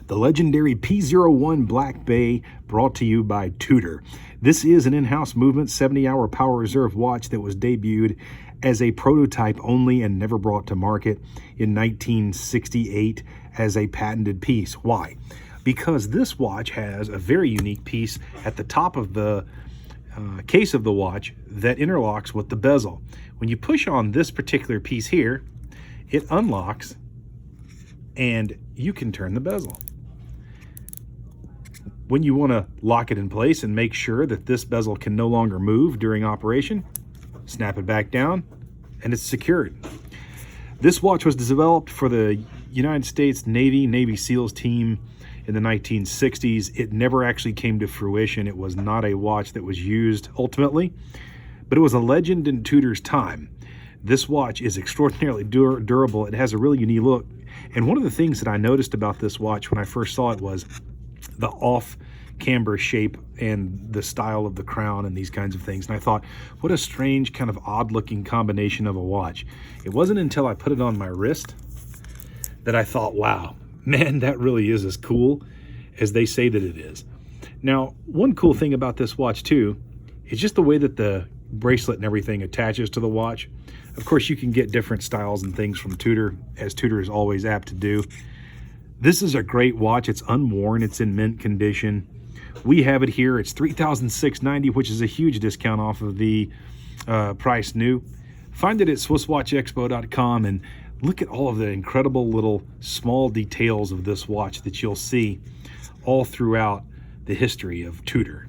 the legendary P01 Black Bay, brought to you by Tudor. This is an in-house movement 70-hour power reserve watch that was debuted as a prototype only and never brought to market in 1968 as a patented piece. Why? Because this watch has a very unique piece at the top of the case of the watch that interlocks with the bezel. When you push on this particular piece here, it unlocks and you can turn the bezel. When you want to lock it in place and make sure that this bezel can no longer move during operation, snap it back down and it's secured. This watch was developed for the United States Navy SEALs team in the 1960s. It never actually came to fruition. It was not a watch that was used ultimately, but it was a legend in Tudor's time. This watch is extraordinarily durable. It has a really unique look. And one of the things that I noticed about this watch when I first saw it was the off-camber shape and the style of the crown and these kinds of things. And I thought, what a strange kind of odd-looking combination of a watch. It wasn't until I put it on my wrist that I thought, wow, man, that really is as cool as they say that it is. Now, one cool thing about this watch too is just the way that the bracelet and everything attaches to the watch. Of course, you can get different styles and things from Tudor, as Tudor is always apt to do. This is a great watch. It's unworn. It's in mint condition. We have it here. It's $3,690, which is a huge discount off of the price new. Find it at SwissWatchExpo.com and look at all of the incredible little small details of this watch that you'll see all throughout the history of Tudor.